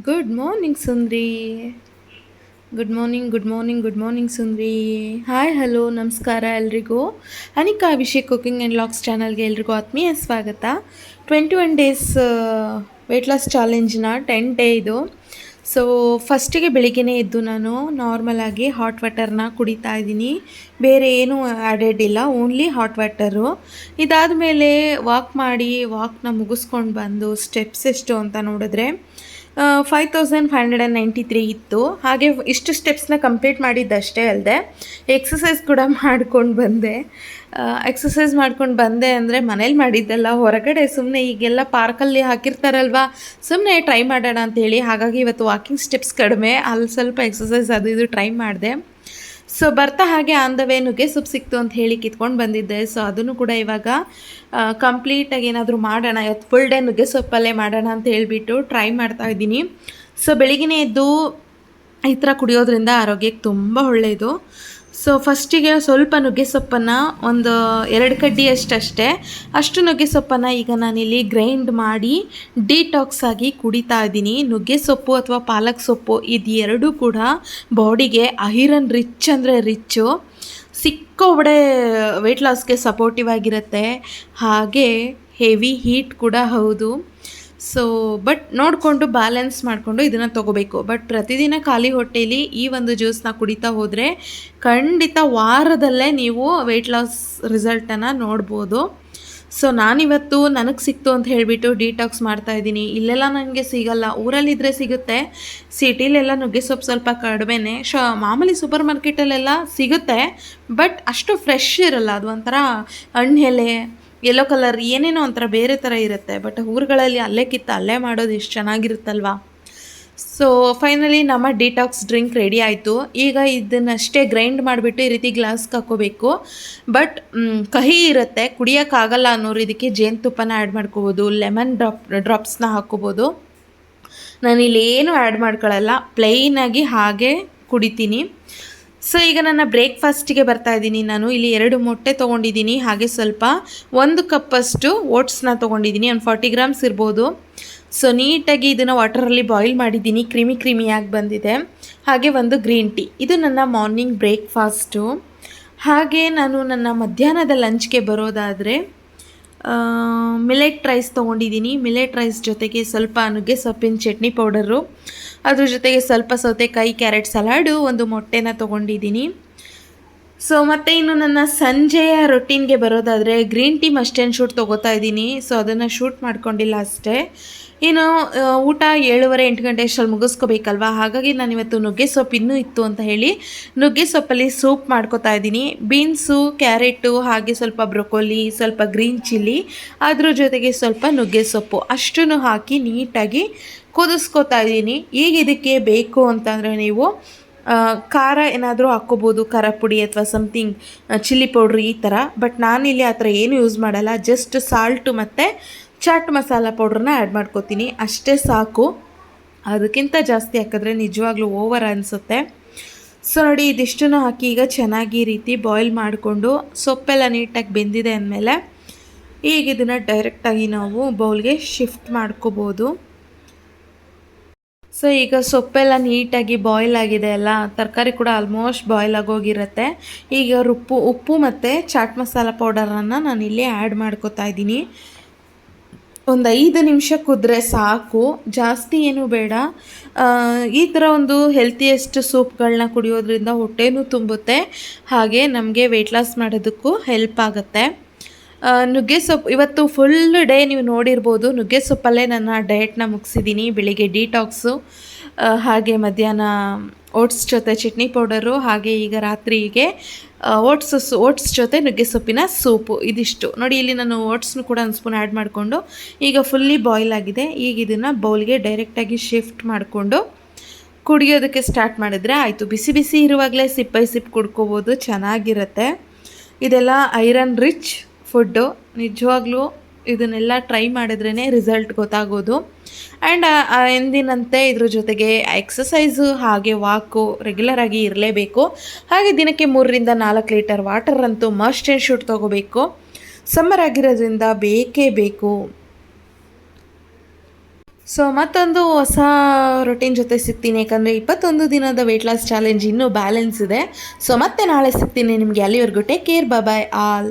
Good morning ಸುಂದ್ರಿ. Good morning, good morning, good morning ಸುಂದ್ರಿ. Hi, hello, ನಮಸ್ಕಾರ ಎಲ್ರಿಗೂ. Anika Abhishek cooking and logs ಚಾನಲ್ಗೆ ಎಲ್ರಿಗೂ ಆತ್ಮೀಯ ಸ್ವಾಗತ. 21 ಡೇಸ್ ವೆಯ್ಟ್ ಲಾಸ್ ಚಾಲೆಂಜ್ನ 10th ಡೇ ಇದು. ಸೊ ಫಸ್ಟಿಗೆ ಬೆಳಿಗ್ಗೆನೇ ಎದ್ದು ನಾನು ನಾರ್ಮಲಾಗಿ ಹಾಟ್ ವಾಟರ್ನ ಕುಡಿತಾ ಇದ್ದೀನಿ. ಬೇರೆ ಏನೂ ಆ್ಯಡೆಡ್ ಇಲ್ಲ, ಓನ್ಲಿ ಹಾಟ್ ವಾಟರು. ಇದಾದಮೇಲೆ ವಾಕ್ನ ಮುಗಿಸ್ಕೊಂಡು ಬಂದು ಸ್ಟೆಪ್ಸ್ ಎಷ್ಟು ಅಂತ ನೋಡಿದ್ರೆ 5593 ಇತ್ತು. ಹಾಗೆ ಇಷ್ಟು ಸ್ಟೆಪ್ಸ್ನ ಕಂಪ್ಲೀಟ್ ಮಾಡಿದ್ದಷ್ಟೇ ಅಲ್ಲದೆ ಎಕ್ಸಸೈಸ್ ಕೂಡ ಮಾಡ್ಕೊಂಡು ಬಂದೆ. ಎಕ್ಸಸೈಸ್ ಮಾಡ್ಕೊಂಡು ಬಂದೆ ಅಂದರೆ ಮನೇಲಿ ಮಾಡಿದ್ದಲ್ಲ, ಹೊರಗಡೆ ಸುಮ್ಮನೆ ಈಗೆಲ್ಲ ಪಾರ್ಕಲ್ಲಿ ಹಾಕಿರ್ತಾರಲ್ವ, ಸುಮ್ಮನೆ ಟ್ರೈ ಮಾಡೋಣ ಅಂಥೇಳಿ. ಹಾಗಾಗಿ ಇವತ್ತು ವಾಕಿಂಗ್ ಸ್ಟೆಪ್ಸ್ ಕಡಿಮೆ, ಅಲ್ಲಿ ಸ್ವಲ್ಪ ಎಕ್ಸಸೈಸ್ ಅದು ಇದು ಟ್ರೈ ಮಾಡಿದೆ. ಸೊ ಬರ್ತಾ ಹಾಗೆ ಆನ್ ದ ವೇ ನುಗ್ಗೆ ಸೊಪ್ಪು ಸಿಕ್ತು ಅಂತ ಹೇಳಿ ಕಿತ್ಕೊಂಡು ಬಂದಿದ್ದೆ. ಸೊ ಅದನ್ನು ಕೂಡ ಇವಾಗ ಕಂಪ್ಲೀಟಾಗಿ ಏನಾದರೂ ಮಾಡೋಣ, ಇವತ್ತು ಫುಲ್ ಡೇ ನುಗ್ಗೆ ಸೊಪ್ಪಲ್ಲೇ ಮಾಡೋಣ ಅಂತ ಹೇಳಿಬಿಟ್ಟು ಟ್ರೈ ಮಾಡ್ತಾ ಇದ್ದೀನಿ. ಸೊ ಬೆಳಿಗ್ಗೆ ಎದ್ದು ಈ ಥರ ಕುಡಿಯೋದ್ರಿಂದ ಆರೋಗ್ಯಕ್ಕೆ ತುಂಬ ಒಳ್ಳೆಯದು. ಸೊ ಫಸ್ಟಿಗೆ ಸ್ವಲ್ಪ ನುಗ್ಗೆ ಸೊಪ್ಪನ್ನು ಒಂದು 2 ಕಡ್ಡಿಯಷ್ಟೇ ಅಷ್ಟು ನುಗ್ಗೆ ಸೊಪ್ಪನ್ನು ಈಗ ನಾನಿಲ್ಲಿ ಗ್ರೈಂಡ್ ಮಾಡಿ ಡಿಟಾಕ್ಸ್ ಆಗಿ ಕುಡಿತಾ ಇದ್ದೀನಿ. ನುಗ್ಗೆ ಸೊಪ್ಪು ಅಥವಾ ಪಾಲಕ್ ಸೊಪ್ಪು ಇದು ಎರಡೂ ಕೂಡ ಬಾಡಿಗೆ ಐರನ್ ರಿಚ್ ಅಂದರೆ ರಿಚ್ಚು, ಸಿಕ್ಕೋಬಡೆ ವೆಯ್ಟ್ ಲಾಸ್ಗೆ ಸಪೋರ್ಟಿವ್ ಆಗಿರುತ್ತೆ. ಹಾಗೆ ಹೆವಿ ಹೀಟ್ ಕೂಡ ಹೌದು. ಸೊ ಬಟ್ ನೋಡಿಕೊಂಡು ಬ್ಯಾಲೆನ್ಸ್ ಮಾಡಿಕೊಂಡು ಇದನ್ನು ತೊಗೋಬೇಕು. ಬಟ್ ಪ್ರತಿದಿನ ಖಾಲಿ ಹೊಟ್ಟೆಯಲ್ಲಿ ಈ ಒಂದು ಜ್ಯೂಸನ್ನ ಕುಡಿತಾ ಹೋದರೆ ಖಂಡಿತ ವಾರದಲ್ಲೇ ನೀವು ವೆಯ್ಟ್ ಲಾಸ್ ರಿಸಲ್ಟನ್ನು ನೋಡ್ಬೋದು. ಸೊ ನಾನಿವತ್ತು ನನಗೆ ಸಿಕ್ತು ಅಂತ ಹೇಳಿಬಿಟ್ಟು ಡಿಟಾಕ್ಸ್ ಮಾಡ್ತಾಯಿದ್ದೀನಿ. ಇಲ್ಲೆಲ್ಲ ನನಗೆ ಸಿಗಲ್ಲ, ಊರಲ್ಲಿದ್ದರೆ ಸಿಗುತ್ತೆ. ಸಿಟಿಲೆಲ್ಲ ನುಗ್ಗೆ ಸೊಪ್ಪು ಸ್ವಲ್ಪ ಕಡಿಮೆನೇ. ಮಾಮೂಲಿ ಸೂಪರ್ ಮಾರ್ಕೆಟಲ್ಲೆಲ್ಲ ಸಿಗುತ್ತೆ, ಬಟ್ ಅಷ್ಟು ಫ್ರೆಶ್ ಇರಲ್ಲ. ಅದು ಒಂಥರ ಹಣ್ಣು ಎಲೆ, ಯೆಲ್ಲೋ ಕಲರ್, ಏನೇನೋ ಒಂಥರ ಬೇರೆ ಥರ ಇರುತ್ತೆ. ಬಟ್ ಊರುಗಳಲ್ಲಿ ಅಲ್ಲೇ ಕಿತ್ತು ಅಲ್ಲೇ ಮಾಡೋದು ಎಷ್ಟು ಚೆನ್ನಾಗಿರುತ್ತಲ್ವ. ಸೊ ಫೈನಲಿ ನಮ್ಮ ಡಿಟಾಕ್ಸ್ ಡ್ರಿಂಕ್ ರೆಡಿ ಆಯಿತು. ಈಗ ಇದನ್ನಷ್ಟೇ ಗ್ರೈಂಡ್ ಮಾಡಿಬಿಟ್ಟು ಈ ರೀತಿ ಗ್ಲಾಸ್ಗೆ ಹಾಕ್ಕೋಬೇಕು. ಬಟ್ ಕಹಿ ಇರುತ್ತೆ, ಕುಡಿಯೋಕ್ಕಾಗಲ್ಲ ಅನ್ನೋರು ಇದಕ್ಕೆ ಜೇನುತುಪ್ಪನ ಆ್ಯಡ್ ಮಾಡ್ಕೋಬೋದು, ಲೆಮನ್ ಡ್ರಾಪ್ಸ್ನ ಹಾಕ್ಕೋಬೋದು. ನಾನಿಲ್ಲಿ ಏನು ಆ್ಯಡ್ ಮಾಡ್ಕೊಳ್ಳಲ್ಲ, ಪ್ಲೈನಾಗಿ ಹಾಗೆ ಕುಡಿತೀನಿ. ಸೊ ಈಗ ನನ್ನ ಬ್ರೇಕ್ಫಾಸ್ಟಿಗೆ ಬರ್ತಾಯಿದ್ದೀನಿ. ನಾನು ಇಲ್ಲಿ 2 ಮೊಟ್ಟೆ ತೊಗೊಂಡಿದ್ದೀನಿ, ಹಾಗೆ ಸ್ವಲ್ಪ 1 ಕಪ್ಪಷ್ಟು ಓಟ್ಸ್ನ ತೊಗೊಂಡಿದ್ದೀನಿ, ಒಂದು 40 ಗ್ರಾಮ್ಸ್ ಇರ್ಬೋದು. ಸೊ ನೀಟಾಗಿ ಇದನ್ನು ವಾಟರಲ್ಲಿ ಬಾಯ್ಲ್ ಮಾಡಿದ್ದೀನಿ, ಕ್ರೀಮಿಯಾಗಿ ಬಂದಿದೆ. ಹಾಗೆ ಒಂದು ಗ್ರೀನ್ ಟೀ. ಇದು ನನ್ನ ಮಾರ್ನಿಂಗ್ ಬ್ರೇಕ್ಫಾಸ್ಟು. ಹಾಗೆ ನಾನು ನನ್ನ ಮಧ್ಯಾಹ್ನದ ಲಂಚ್ಗೆ ಬರೋದಾದರೆ ಮಿಲೆಟ್ ರೈಸ್ ತೊಗೊಂಡಿದ್ದೀನಿ. ಮಿಲೆಟ್ ರೈಸ್ ಜೊತೆಗೆ ಸ್ವಲ್ಪ ನುಗ್ಗೆ ಸೊಪ್ಪಿನ ಚಟ್ನಿ ಪೌಡರು, ಅದ್ರ ಜೊತೆಗೆ ಸ್ವಲ್ಪ ಸೌತೆಕಾಯಿ, ಕ್ಯಾರೆಟ್ ಸಲಾಡು, ಒಂದು ಮೊಟ್ಟೆನ ತೊಗೊಂಡಿದ್ದೀನಿ. ಸೊ ಮತ್ತು ಇನ್ನು ನನ್ನ ಸಂಜೆಯ ರೊಟೀನ್ಗೆ ಬರೋದಾದರೆ green tea must and shoot ತೊಗೋತಾ ಇದ್ದೀನಿ. ಸೊ ಅದನ್ನು ಶೂಟ್ ಮಾಡ್ಕೊಂಡಿಲ್ಲ ಅಷ್ಟೇ. ಇನ್ನು ಊಟ 7:30-8 ಗಂಟೆ ಅಷ್ಟರಲ್ಲಿ ಮುಗಿಸ್ಕೋಬೇಕಲ್ವ. ಹಾಗಾಗಿ ನಾನಿವತ್ತು ನುಗ್ಗೆ ಸೊಪ್ಪು ಇನ್ನೂ ಇತ್ತು ಅಂತ ಹೇಳಿ ನುಗ್ಗೆ ಸೊಪ್ಪಲ್ಲಿ ಸೂಪ್ ಮಾಡ್ಕೋತಾ ಇದ್ದೀನಿ. ಬೀನ್ಸು, ಕ್ಯಾರೆಟು, ಹಾಗೆ ಸ್ವಲ್ಪ ಬ್ರೊಕೊಲಿ, ಸ್ವಲ್ಪ ಗ್ರೀನ್ ಚಿಲ್ಲಿ, ಅದ್ರ ಜೊತೆಗೆ ಸ್ವಲ್ಪ ನುಗ್ಗೆ ಸೊಪ್ಪು ಅಷ್ಟನ್ನು ಹಾಕಿ ನೀಟಾಗಿ ಕುದಿಸ್ಕೋತಾ ಇದ್ದೀನಿ. ಈಗ ಇದಕ್ಕೆ ಬೇಕು ಅಂತಂದರೆ ನೀವು ಖಾರ ಏನಾದರೂ ಹಾಕ್ಕೋಬೋದು, ಖಾರ ಪುಡಿ ಅಥವಾ ಸಮಥಿಂಗ್ ಚಿಲ್ಲಿ ಪೌಡ್ರ್ ಈ ಥರ. ಬಟ್ ನಾನಿಲ್ಲಿ ಆ ಥರ ಏನು ಯೂಸ್ ಮಾಡಲ್ಲ, ಜಸ್ಟ್ ಸಾಲ್ಟು ಮತ್ತು ಚಾಟ್ ಮಸಾಲ ಪೌಡ್ರನ್ನ ಆ್ಯಡ್ ಮಾಡ್ಕೋತೀನಿ, ಅಷ್ಟೇ ಸಾಕು. ಅದಕ್ಕಿಂತ ಜಾಸ್ತಿ ಹಾಕಿದ್ರೆ ನಿಜವಾಗ್ಲೂ ಓವರ್ ಅನಿಸುತ್ತೆ. ಸೊ ನೋಡಿ, ಇದಿಷ್ಟನ್ನು ಹಾಕಿ ಈಗ ಚೆನ್ನಾಗಿ ಈ ರೀತಿ ಬಾಯ್ಲ್ ಮಾಡಿಕೊಂಡು ಸೊಪ್ಪೆಲ್ಲ ನೀಟಾಗಿ ಬೆಂದಿದೆ ಅಂದಮೇಲೆ ಈಗ ಇದನ್ನು ಡೈರೆಕ್ಟಾಗಿ ನಾವು ಬೌಲ್ಗೆ ಶಿಫ್ಟ್ ಮಾಡ್ಕೋಬೋದು. ಸೊ ಈಗ ಸೊಪ್ಪೆಲ್ಲ ನೀಟಾಗಿ ಬಾಯ್ಲ್ ಆಗಿದೆ ಅಲ್ಲ, ತರಕಾರಿ ಕೂಡ ಆಲ್ಮೋಸ್ಟ್ ಬಾಯ್ಲ್ ಆಗೋಗಿರುತ್ತೆ. ಈಗ ಉಪ್ಪು ಮತ್ತು ಚಾಟ್ ಮಸಾಲ ಪೌಡರನ್ನು ನಾನಿಲ್ಲಿ ಆ್ಯಡ್ ಮಾಡ್ಕೋತಾ ಇದ್ದೀನಿ. ಒಂದು 5 ನಿಮಿಷ ಕುದ್ರೆ ಸಾಕು, ಜಾಸ್ತಿ ಏನೂ ಬೇಡ. ಈ ಥರ ಒಂದು ಹೆಲ್ತಿಯೆಸ್ಟ್ ಸೂಪ್ಗಳನ್ನ ಕುಡಿಯೋದ್ರಿಂದ ಹೊಟ್ಟೆನೂ ತುಂಬುತ್ತೆ, ಹಾಗೆ ನಮಗೆ ವೆಯ್ಟ್ ಲಾಸ್ ಮಾಡೋದಕ್ಕೂ ಹೆಲ್ಪ್ ಆಗುತ್ತೆ. ನುಗ್ಗೆ ಸೊಪ್ಪು ಇವತ್ತು ಫುಲ್ ಡೇ ನೀವು ನೋಡಿರ್ಬೋದು, ನುಗ್ಗೆ ಸೊಪ್ಪಲ್ಲೇ ನನ್ನ ಡಯಟ್ನ ಮುಗಿಸಿದ್ದೀನಿ. ಬೆಳಿಗ್ಗೆ ಡಿಟಾಕ್ಸು, ಹಾಗೆ ಮಧ್ಯಾಹ್ನ ಓಟ್ಸ್ ಜೊತೆ ಚಟ್ನಿ ಪೌಡರು, ಹಾಗೆ ಈಗ ರಾತ್ರಿಗೆ ಓಟ್ಸ್ ಜೊತೆ ನುಗ್ಗೆ ಸೊಪ್ಪಿನ ಸೂಪು. ಇದಿಷ್ಟು ನೋಡಿ, ಇಲ್ಲಿ ನಾನು ಓಟ್ಸ್ನು ಕೂಡ ಒಂದು ಸ್ಪೂನ್ ಆ್ಯಡ್ ಮಾಡಿಕೊಂಡು ಈಗ ಫುಲ್ಲಿ ಬಾಯ್ಲ್ ಆಗಿದೆ. ಈಗ ಇದನ್ನು ಬೌಲ್ಗೆ ಡೈರೆಕ್ಟಾಗಿ ಶಿಫ್ಟ್ ಮಾಡಿಕೊಂಡು ಕುಡಿಯೋದಕ್ಕೆ ಸ್ಟಾರ್ಟ್ ಮಾಡಿದ್ರೆ ಆಯಿತು. ಬಿಸಿ ಬಿಸಿ ಇರುವಾಗಲೇ ಸಿಪ್ ಬೈ ಸಿಪ್ ಕುಡ್ಕೋಬೋದು, ಚೆನ್ನಾಗಿರುತ್ತೆ. ಇದೆಲ್ಲ ಐರನ್ ರಿಚ್ ಫುಡ್ಡು. ನಿಜವಾಗ್ಲೂ ಇದನ್ನೆಲ್ಲ ಟ್ರೈ ಮಾಡಿದ್ರೇ ರಿಸಲ್ಟ್ ಗೊತ್ತಾಗೋದು. ಆ್ಯಂಡ್ ಎಂದಿನಂತೆ ಇದ್ರ ಜೊತೆಗೆ ಎಕ್ಸಸೈಸು ಹಾಗೆ ವಾಕು ರೆಗ್ಯುಲರಾಗಿ ಇರಲೇಬೇಕು. ಹಾಗೆ ದಿನಕ್ಕೆ 3-4 ಲೀಟರ್ ವಾಟರ್ ಅಂತೂ ಮಸ್ಟ್ ಆ್ಯಂಡ್ ಶುಡ್ ತೊಗೋಬೇಕು. ಸಮ್ಮರ್ ಆಗಿರೋದ್ರಿಂದ ಬೇಕೇ ಬೇಕು. ಸೊ ಮತ್ತೊಂದು ಹೊಸ ರೊಟೀನ್ ಜೊತೆ ಸಿಗ್ತೀನಿ, ಯಾಕಂದರೆ 21 ದಿನದ ವೆಯ್ಟ್ ಲಾಸ್ ಚಾಲೆಂಜ್ ಇನ್ನೂ ಬ್ಯಾಲೆನ್ಸ್ ಇದೆ. ಸೊ ಮತ್ತೆ ನಾಳೆ ಸಿಗ್ತೀನಿ ನಿಮಗೆ. ಅಲ್ಲಿವರೆಗೂ ಟೇಕ್ ಕೇರ್, ಬಾಯ್ ಆಲ್.